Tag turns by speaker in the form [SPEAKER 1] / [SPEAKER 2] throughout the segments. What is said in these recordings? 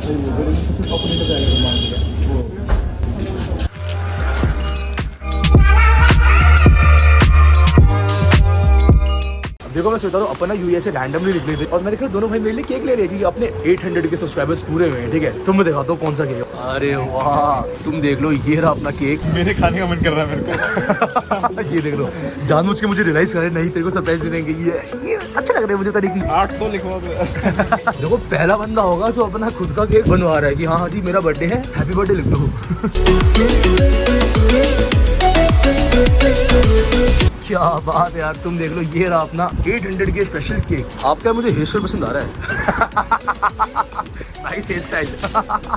[SPEAKER 1] सही है, मेरे से सिर्फ अपने का जाएगा मान लिया वो। देखो मैं सोचता हूँ अपन ना यूएस से रैंडमली निकले थे और मैं देख रहा दोनों भाई मेरे लिए केक ले रहे हैं क्योंकि अपने 800 के सब्सक्राइबर्स पूरे हुए हैं। ठीक है, तुम मैं दिखाता हूँ कौन सा केक है। अरे वाह, तुम देख लो, ये रहा अपना केक।
[SPEAKER 2] मेरे खाने का मन कर रहा है मेरे को।
[SPEAKER 1] ये देख लो, जानबूझ के मुझे रियलाइज करे नहीं तेरे को सरप्राइज देंगे, ये अच्छा लग रहा है मुझे तरीके।
[SPEAKER 2] 800 लिखवा दो।
[SPEAKER 1] देखो पहला बंदा होगा जो अपना खुद का केक बनवा रहा है कि हाँ हाँ जी मेरा बर्थडे है, हैप्पी बर्थडे लिख लो। क्या बात है यार, तुम देख लो, ये रहा अपना 800 के स्पेशल केक। आपका मुझे हेयर स्टाइल पसंद आ रहा है। Nice hair style.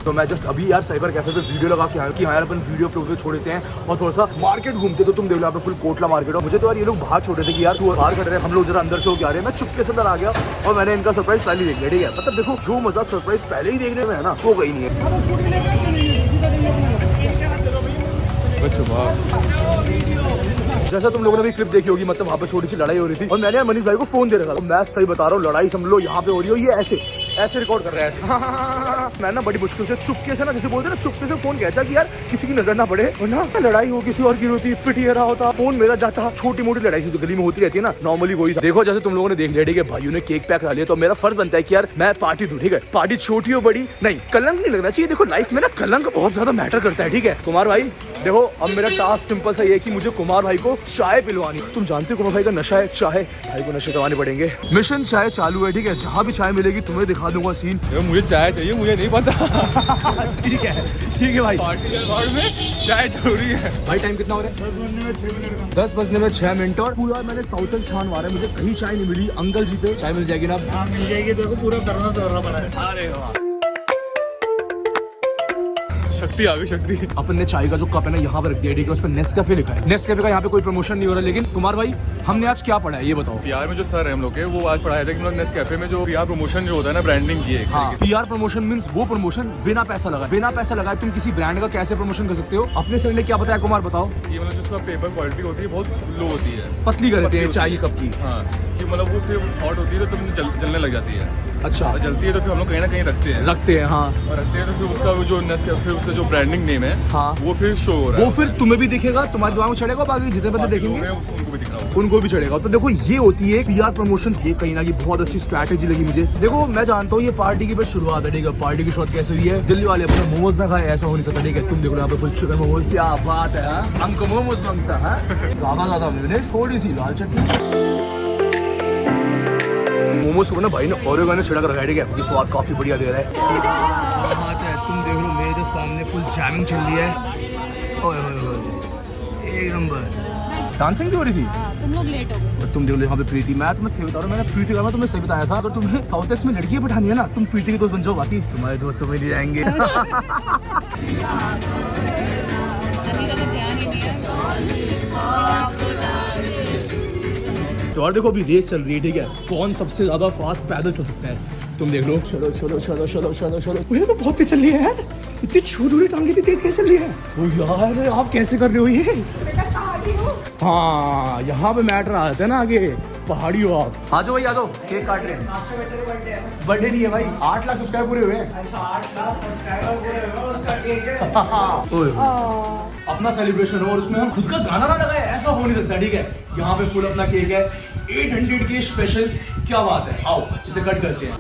[SPEAKER 1] तो मैं जस्ट अभी यार साइबर कैफे पे वीडियो लगा के आया कि हाँ यार अपन वीडियो पे छोड़ देते हैं और थोड़ा सा मार्केट घूमते। तो तुम देख लो यहाँ पे फुल कोटला मार्केट हो। मुझे तो यार ये लोग बाहर छोड़े थे कि यार तू बाहर खड़े रहे, हम लोग जरा अंदर से होके आ रहे हैं। मैं चुपके से अंदर आ गया और मैंने इनका सरप्राइज पहले ही देख लिया। ठीक है, मतलब देखो जो मजा सरप्राइज पहले ही देखने में है ना वो कहीं नहीं है। जैसा तुम लोगों ने भी क्लिप देखी होगी, मतलब वहाँ पे छोटी सी लड़ाई हो रही थी और मैंने मनीष भाई को फोन दे रखा था। मैं सही बता रहा हूँ, लड़ाई समझ लो यहाँ पे हो रही हो, ये ऐसे ऐसे रिकॉर्ड कर रहा है ऐसे। मैं ना बड़ी मुश्किल से चुपके से ना, जैसे बोलते ना, चुपके से फोन कहता कि यार किसी की नजर ना पड़े और ना लड़ाई हो किसी और की होती, पिटिया रहा होता, फोन मेरा जाता। छोटी मोटी लड़ाई जो गली में होती रहती है ना, नॉर्मली वही। देखो जैसे तुम लोगों ने देख लिया, ठीक है, भाइयों ने केक पैक करा लिया तो मेरा फर्ज बनता है कि यार मैं पार्टी दूं। ठीक है, पार्टी छोटी हो बड़ी नहीं, कलंक नहीं लगना चाहिए। देखो लाइफ में ना कलंक बहुत ज्यादा मैटर करता है। ठीक है कुमार भाई, देखो अब मेरा टास्क सिंपल सा ये है कि मुझे कुमार भाई को चाय पिलवानी। तुम जानते हो कुमार भाई का नशा है चाय, भाई को नशे करवाने पड़ेंगे। मिशन चाय चालू है। ठीक है, जहाँ भी चाय मिलेगी तुम्हें दिखा दूंगा सीन।
[SPEAKER 2] मुझे चाय चाहिए, मुझे नहीं पता।
[SPEAKER 1] ठीक है भाई,
[SPEAKER 2] पार्टी के दौर में चाय जरूरी है।
[SPEAKER 1] भाई टाइम कितना हो रहा है? 10 बजने में 6 मिनट। और पूरा मैंने साउथर्न छान मारा है, मुझे कहीं चाय नहीं मिली। अंकल जी पे चाय मिल जाएगी ना?
[SPEAKER 3] हाँ मिल जाएगी, देखो पूरा करना चल पड़ा है।
[SPEAKER 1] अरे वाह,
[SPEAKER 2] शक्ति आ गई, शक्ति।
[SPEAKER 1] अपन ने चाय का जो कप है ना यहाँ पर रख दिया। ठीक है, उस पर नेस्कैफे लिखा है। नेस्कैफे का यहाँ पे कोई प्रमोशन नहीं हो रहा। लेकिन कुमार भाई हमने आज क्या पढ़ा है ये बताओ।
[SPEAKER 2] पीआर में जो सर है हम लोग के, वो आज पढ़ाया था कि मतलब नेस्कैफे में जो पीआर प्रमोशन जो होता है ना, ब्रांडिंग की है।
[SPEAKER 1] हाँ, पीआर प्रमोशन मींस वो प्रमोशन बिना पैसा लगाए। बिना पैसा लगाए तुम किसी ब्रांड का कैसे प्रमोशन कर सकते हो? अपने सर ने क्या बताया कुमार बताओ?
[SPEAKER 2] ये मतलब जो उसका पेपर क्वालिटी होती है बहुत लो होती है,
[SPEAKER 1] पतली कर देते हैं चाय की कप की।
[SPEAKER 2] हाँ, कि मतलब वो फिर हॉट होती है तो तुम जलने लग जाती है।
[SPEAKER 1] अच्छा,
[SPEAKER 2] और जलती है तो फिर हम लोग कहीं ना कहीं रखते हैं।
[SPEAKER 1] हाँ।
[SPEAKER 2] और रखते हैं तो फिर उसका वो जो नेस्कैफे उसका जो ब्रांडिंग नेम है,
[SPEAKER 1] हाँ,
[SPEAKER 2] वो फिर शो हो रहा है।
[SPEAKER 1] वो फिर तुम्हें भी दिखेगा, तुम्हारे दिमाग में चढ़ेगा, बाकी जितने बंदे देखेंगे
[SPEAKER 2] उनको भी दिख रहा होगा,
[SPEAKER 1] उनको भी चढ़ेगा। तो देखो ये होती है पीआर प्रमोशन। ये कहीं ना कहीं बहुत अच्छी स्ट्रैटेजी लगी मुझे। देखो मैं जानता हूँ ये पार्टी की बस शुरुआत है। ठीक है, पार्टी की शुरुआत कैसे हुई है? दिल्ली वाले अपने मोमोज ना खाए, ऐसा हो नहीं सकता। ठीक है, तुम देखो यहाँ पे फुल चिकन मोमोज। क्या बात है, हमको मोमोज मांगता है ज्यादा मैंने थोड़ी सी लाल चटनी। मोमोज को ना भाई ने ओरिगेनो छिड़क रखा है। ठीक है, ये स्वाद काफी बढ़िया दे रहा है। बात है, तुम देख लो मेरे सामने फुल जैमिंग चल रही है। ओए ओए ओए, एक नंबर। डांसिंग भी हो रही थी।
[SPEAKER 4] तुम लोग लेट हो गए।
[SPEAKER 1] तुम देख लो यहाँ पे प्रीति। मैं तुम्हें सही बता रहा हूँ, मैंने प्रीति का तुम्हें सही बताया था। अगर तुम्हें साउथ एक्स में लड़कियां बैठानी है ना, तुम प्रीति के दोस्त बन जाओ, बाकी तुम्हारे दोस्तों में नहीं जाएंगे।
[SPEAKER 4] ध्यान ही नहीं है।
[SPEAKER 1] तो और देखो अभी रेस चल रही है। ठीक है, कौन सबसे ज्यादा फास्ट पैदल चल सकता है? तुम देख लो, चलो चलो चलो चलो चलो चलो। ये तो बहुत तेज चल रही है यार, इतनी छोटी टांगे इतनी तेज कैसे चल रही है? ओ यार आप कैसे कर रहे हो ये? हाँ, यहाँ पे मैटर आ जाता है ना आगे। पहाड़ी हो आप। आ जाओ भाई, आ जाओ, केक काट रहे हैं। बर्थडे नहीं है भाई, 8 लाख सब्सक्राइब पूरे हुए हैं। अच्छा 8 लाख सब्सक्राइबर पूरे हुए, उसका केक है। अपना सेलिब्रेशन हो और उसमें हम खुद का गाना ना लगाए, ऐसा हो नहीं सकता। ठीक है, यहाँ पे फुल अपना केक है 800 के स्पेशल। क्या बात है, आओ इसे कट करते हैं।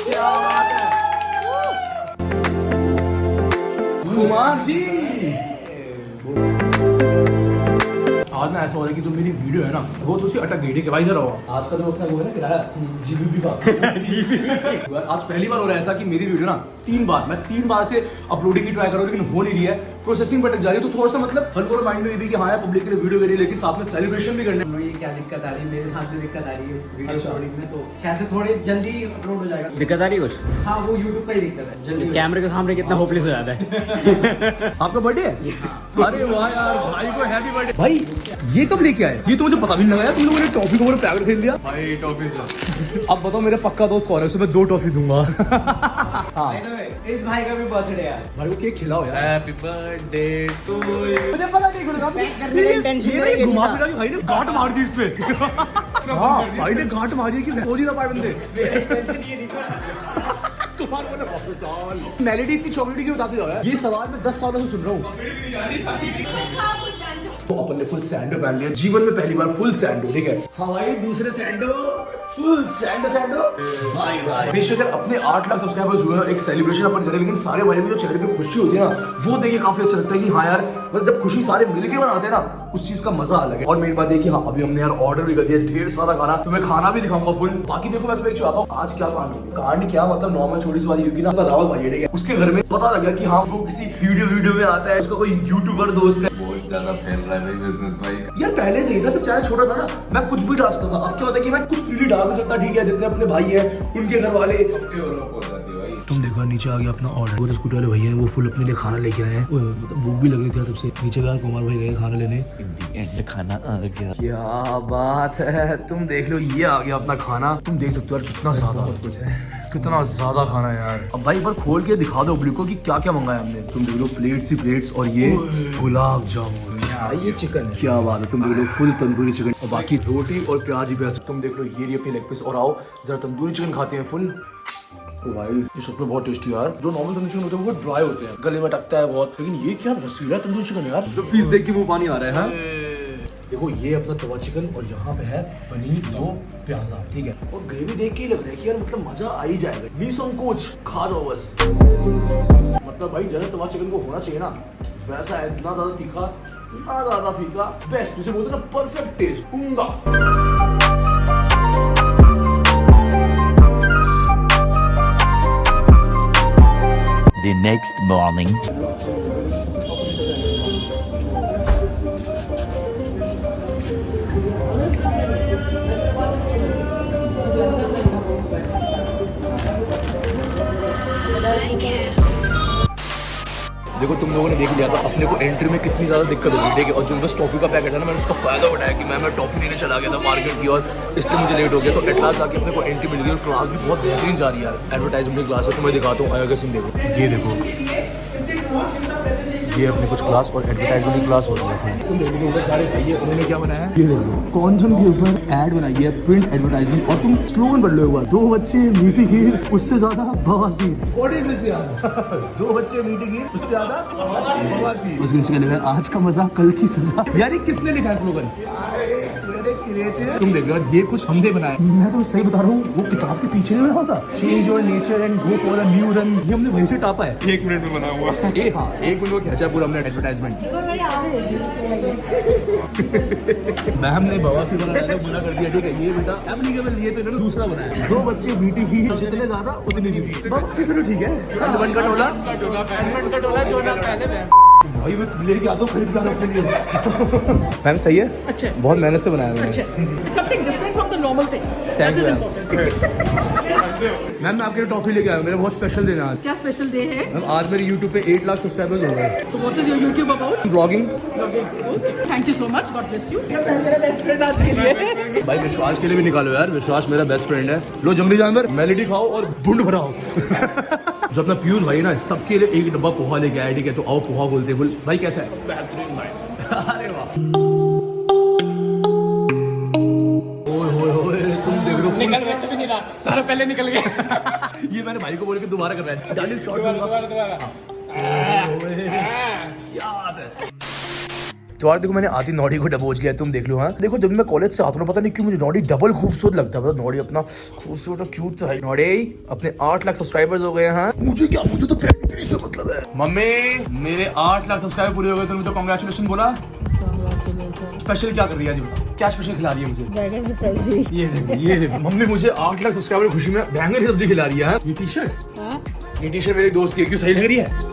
[SPEAKER 1] क्या बात है कुमार जी। आज ना ऐसा हो रहा है कि जो मेरी वीडियो है ना वो तो उसी अटक गई। ठीक है भाई, जरा आज का जो अपना वो है ना किराया जीबीपी का जीबीपी। आज पहली बार हो रहा है ऐसा कि मेरी वीडियो ना 3 बार से अपलोडिंग की ट्राई करो लेकिन हो नहीं रही है, प्रोसेसिंग पर अटक जा रही है। तो थोड़ा सा मतलब हल्को माइंड में ये भी कि हाँ पब्लिक के लिए वीडियो करी, लेकिन साथ में सेलिब्रेशन भी करना है।
[SPEAKER 3] ये क्या दिक्कत आ रही है, मेरे साथ भी दिक्कत आ रही है वीडियो
[SPEAKER 1] अच्छा।
[SPEAKER 3] अपलोडिंग में, तो कैसे थोड़े जल्दी अपलोड हो जाएगा।
[SPEAKER 5] दिक्कत आ रही है कुछ?
[SPEAKER 3] हाँ वो यूट्यूब का ही दिक्कत है, जल्दी
[SPEAKER 5] कैमरे के सामने कितना होपलेस हो जाता है।
[SPEAKER 1] आपका बर्थडे है? अरे वाह यार, भाई को हैप्पी बर्थडे। भाई ये कब लेके आए? ये तो मुझे पता भी नहीं लगा यार, तुम लोगों ने टॉफी को पैकेट खरीद लिया।
[SPEAKER 2] भाई टॉफी।
[SPEAKER 1] अब बताओ मेरा पक्का दोस्त कौन है, उसमें 2 टॉफी दूंगा। हाँ
[SPEAKER 3] इस भाई का भी बर्थडे है।
[SPEAKER 1] भाई को केक खिलाओ यार।
[SPEAKER 2] Happy birthday to you.
[SPEAKER 3] मुझे पता नहीं
[SPEAKER 1] ये घुमा फिरा के भाई ने गांठ मार दी इस पे। हाँ भाई ने गांठ मारी कि हो जी ना पाए बंदे। मेलेडी इतनी चॉकलेटी क्यों बताते जाओ यार? ये सवाल मैं 10 सालों से सुन रहा हूँ। तो अपन ने फुल सैंडो पहन लिया, जीवन में पहली बार फुल सैंडो, ठीक है? हाँ भाई, दूसरे सैंडो, फुल सैंडो भाई भाई। बेशक अपने 8 लाख सब्सक्राइबर्स हुए हैं, एक सेलिब्रेशन अपन करें, लेकिन सारे भाइयों की जो चेहरे पे खुशी होती है ना, वो देख के काफी अच्छा लगता है कि हाँ यार, मतलब जब खुशी सारे मिलके मनाते हैं ना, उस चीज का मजा अलग है। और मेरी बात है कि हाँ, अभी हमने यार ऑर्डर भी कर दिया ढेर सारा खाना, तो मैं खाना भी दिखाऊंगा फुल। बाकी देखो मैं तुम्हें एक चाहता हूँ, आज क्या कांड क्या मतलब नॉर्मल छोटी सी बात ये ना, रावल भाई है, उसके घर में पता लगा कि हाँ वो किसी वीडियो में आता है, उसका कोई यूट्यूबर दोस्त है,
[SPEAKER 4] बहुत ज्यादा फैल रहा है बिजनेस भाई।
[SPEAKER 1] यार पहले से ही था, जब चैनल छोटा था ना, मैं कुछ भी डाल सकता था। अब क्या होता है कि मैं कुछ फ्रीली डाल नहीं सकता, ठीक है? जितने अपने भाई हैं, उनके घर वाले,
[SPEAKER 4] सबके और हो जाती है भाई।
[SPEAKER 1] तुम देखो नीचे आ गया अपना ऑर्डर। वो तो स्कूटर वाले भैया हैं, वो फुल अपने लिए खाना लेके आए हैं। भूख भी लग रही थी तब से। नीचे गया कुमार भाई गए खाना लेने,
[SPEAKER 4] एंड खाना आ गया।
[SPEAKER 1] क्या बात है, तुम देख लो, ये आ गया अपना खाना। तुम देख सकते हो यार कितना ज्यादा कुछ है, कितना ज्यादा खाना है यार। अब भाई एक बार खोल के दिखा दो पब्लिक को कि क्या क्या मंगाया हमने। तुम देख लो प्लेट्स ही प्लेट्स, और ये गुलाब जामुन, ये चिकन है, क्या बात है। तुम देख लो फुल तंदूरी चिकन, और बाकी रोटी और प्याज ही प्याज। तुम देख लो ये अपनी लेग पीस। और आओ जरा तंदूरी चिकन खाते हैं फुल। तो भाई ये सच में बहुत टेस्टी यार। जो नॉर्मल तंदूरी चिकन होते हैं वो ड्राई होते हैं, गले में टकता है बहुत, लेकिन ये क्या रसीला तंदूरी चिकन यार। तो पीस देख के मुंह पानी आ रहा है। देखो ये अपना तवा चिकन, और यहाँ पे है पनीर, दो प्याजा, ठीक है? और ग्रेवी देख के ही लग रहा है कि यार मतलब मजा आ ही जाएगा। निसंकोच खा जाओ बस। मतलब भाई जैसा तवा चिकन को होना चाहिए ना, वैसा है। इतना ज्यादा तीखा, इतना ज्यादा फीका, बेस्ट, जिसे बोलते हैं ना परफेक्ट टेस्ट, उम्दा।
[SPEAKER 6] The next morning.
[SPEAKER 1] देखो तुम लोगों ने देख लिया था अपने को एंट्री में कितनी ज्यादा दिक्कत हो रही है, और जो बस टॉफी का पैकेट था ना, मैंने उसका फायदा उठाया कि मैं टॉफी लेने चला गया था मार्केट की, और इसलिए मुझे लेट हो गया। तो एटलास आके अपने को एंट्री मिल गई, और क्लास भी बहुत बेहतरीन जा रही है यार। एडवर्टाइजमेंट की क्लास है, तो मैं दिखाता हूँ। अगर सिम देखो, ये देखो, ये अपने कुछ क्लास और एडवर्टाइजमेंट की क्लास हो रही है। तुम देखो ऊपर सारे भाई है, उन्होंने क्या बनाया है, ये देखो कॉन्जन के ऊपर ऐड बनाई है, प्रिंट एडवर्टाइजमेंट। और तुम स्लोगन पढ़ लो एक बार, 2 बच्चे मीठी खीर, उससे ज्यादा बवासीर। व्हाट इज दिस यार? 2 बच्चे मीठी खीर, उससे ज्यादा बवासीर। उसके नीचे लिखा है आज का मजा कल की सजा। यार ये किसने लिखा है स्लोगन? तुम देख लो ये कुछ हमने बनाया। मैं तो सही बता रहा हूँ, वो किताब के पीछे नहीं बना होता, change your nature and go for a new run, ये हमने वहीं से टापा है।
[SPEAKER 2] 1 मिनट में बना हुआ।
[SPEAKER 1] हाँ 1 मिनट में खींचा पूरा हमने एडवर्टाइजमेंट। मैम ने बवासीर बनाया था, मना कर दिया, ठीक है? ये बेटा एप्लीकेबल, ये तो इन्होंने दूसरा बनाया। 2 बच्चे मीठी ही, जितने ज्यादा उतनी मीठी। बस से ठीक है। वन का टोला भाई मैं लेके आता हूँ, खरीद के आता हूँ अपने लिए। मैम सही है, अच्छा, बहुत मेहनत से बनाया मैंने।
[SPEAKER 7] Something different from the normal thing. That is important.
[SPEAKER 1] Ma'am मैं आपके लिए टॉफी लेके आया हूँ, मेरा बहुत स्पेशल दिन है आज।
[SPEAKER 7] क्या स्पेशल डे है?
[SPEAKER 1] मैम आज मेरे YouTube पे 8 लाख सब्सक्राइबर्स हो गए।
[SPEAKER 7] So what is your YouTube about?
[SPEAKER 1] Blogging.
[SPEAKER 7] Okay. Thank you so much. God bless you. मेरा बेस्ट फ्रेंड आज के लिए।
[SPEAKER 1] भाई विश्वास के लिए भी निकालो यार, विश्वास मेरा बेस्ट फ्रेंड है। लो जंगली जानवर, मेलेडी खाओ और बुंड भराओ। जो अपना पीयूष भाई ना, सबके लिए 1 डब्बा पोहा लेके आया, ठीक है? तो आओ पोहा बोलते बोल भाई कैसा है? बेहतरीन भाई। अरे वाह, तुम देख लो
[SPEAKER 7] निकल, वैसे भी नहीं रहा, सारा पहले निकल गया।
[SPEAKER 1] ये मैंने भाई को बोल के दोबारा कर रहा है, डाली शॉट दोबारा। याद है तो यार। देखो मैंने आधी नॉडी को डबोच लिया, तुम देख लो। हाँ देखो जब मैं कॉलेज से आता हूँ, पता नहीं क्यों मुझे नॉडी डबल खूबसूरत लगता है। नॉडी अपना खूबसूरत और क्यूट तो है। नॉडी अपने 8 लाख सब्सक्राइबर्स हो गए हैं। मुझे क्या, मुझे तो फैमिली से मतलब है। मम्मी मेरे 8 लाख सब्सक्राइबर पूरे हो गए, तो मुझे कांग्रेचुलेशन बोला। स्पेशल क्या कर रही है आज, बताओ क्या स्पेशल खिला रही है मुझे?
[SPEAKER 8] बैगन की सब्जी।
[SPEAKER 1] ये देखो मम्मी मुझे 8 लाख सब्सक्राइबर खुशी में बैंगन की सब्जी खिला रही है। ये टी शर्ट, ये टी शर्ट मेरे दोस्त की, क्यों सही लग रही है?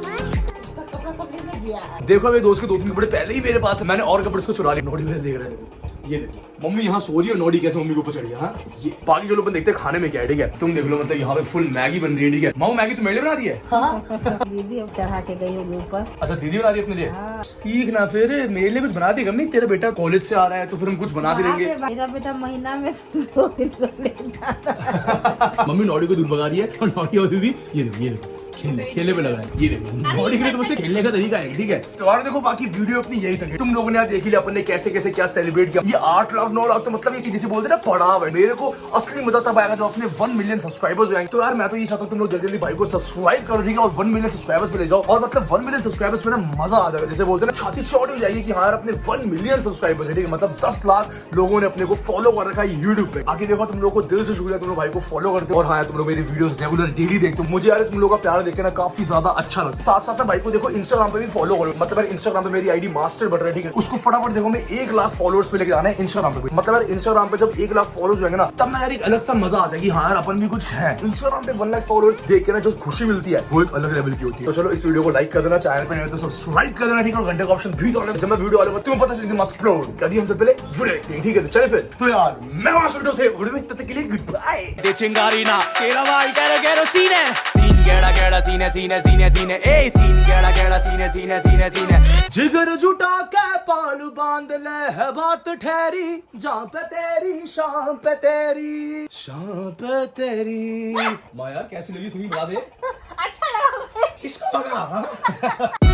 [SPEAKER 1] देखो मेरे दोस्त के 2-3 कपड़े पहले ही मेरे पास है, मैंने और कपड़े उसको चुरा लिए। नोडी मेरे देख रहे थे, ये देखो मम्मी यहाँ सो रही है, नोडी कैसे मम्मी के ऊपर चढ़ गया। हाँ ये बाकी जो लोग देखते हैं खाने में क्या है, ठीक है? तुम देख लो, मतलब यहाँ पे फुल मैगी बन रही है, ठीक है? माँ मैगी तो मेरे लिए बना रही है। हाँ
[SPEAKER 8] दीदी अब चढ़ा के गई होगी ऊपर।
[SPEAKER 1] अच्छा दीदी बना रही है अपने लिए। सीखना फिर, मेरे लिए कुछ बना दी मम्मी। तेरा बेटा कॉलेज से आ रहा है तो फिर हम कुछ बना देंगे।
[SPEAKER 8] मेरा बेटा महीना में 2 दिन ले जाता है।
[SPEAKER 1] मम्मी नोडी को दूध भगा रही है, और नोडी और दीदी ये देखो खेलने पे लगा है। ये देखो बॉडी के लिए तो मुझसे खेलने का तरीका है, ठीक है। तो और देखो बाकी वीडियो अपनी यही तक। तुम लोगों ने यार देख लिया अपन ने कैसे कैसे क्या सेलिब्रेट किया। ये 8 लाख 9 लाख तो मतलब ये चीज जिसे बोलते हैं ना पड़ाव है। मेरे को असली मजा तब आएगा जब अपने 1 मिलियन सब्सक्राइबर्स हो जाएंगे। तो यार मैं तो ये चाहता हूँ तुम लोग जल्दी जल्दी भाई को सब्सक्राइब करो, ठीक है, और 1 मिलियन सब्सक्राइबर्स पे ले जाओ। और मतलब 1 मिलियन सब्सक्राइबर्स में ना मजा आ जाएगा, जैसे बोलते हैं ना छाती चौड़ी हो जाएगी कि हाँ यार अपने 1 मिलियन सब्सक्राइबर्स है, ठीक है। मतलब 10 लाख लोगों ने अपने को फॉलो कर रखा है यूट्यूब पे। आगे देखो तुम लोग को दिल से शुक्रिया, तुम लोग भाई को फॉलो करते हो और हाँ तुम लोग मेरी वीडियोस रेगुलर डेली देखते हो। मुझे यार तुम लोग का प्यार देख के ना काफी ज्यादा अच्छा लगता है। साथ साथ भाई को देखो इंस्टाग्राम पे भी फॉलो करो। मतलब यार इंस्टाग्राम पे मेरी आईडी मास्टर बटर है, ठीक है। उसको फटाफट देखो मैं 1 लाख फॉलोअर्स पे लेके जाना है इंस्टाग्राम पे। मतलब यार इंस्टाग्राम पे जब 1 लाख फॉलोअर्स होंगे ना तब ना यार एक अलग सा मजा आ जाएगी, हाँ यार अपन भी कुछ है। इंस्टाग्राम पे 1 लाख फॉलोअर्स देख के ना जो खुशी मिलती है वो एक अलग लेवल की होती है। तो चलो इस वीडियो को लाइक कर देना, चैनल पे नहीं तो सब्सक्राइब कर देना, ठीक है। और घंटे का ऑप्शन भी तो जब मैं वीडियो वाले तुम्हें पता चलेगा मस्त अपलोड कर दिया हमसे पहले वीडियो देखते हैं, ठीक है। तो चले फिर तो यार मैं वहां वीडियो से वीडियो में तब तक के लिए goodbye.
[SPEAKER 9] De Chingarina, que la vai, quiero cine. Cine, cine, cine, cine, cine. Ey, cine, cine, cine, cine, cine.
[SPEAKER 1] जिगर जुटा के पाल बांध ले है बात ठहरी, जहाँ पे तेरी शाम पे तेरी शाम पे तेरी। माँ यार कैसी लगी सिंगिंग बता दे।
[SPEAKER 8] अच्छा लगा
[SPEAKER 1] इसको पकड़ा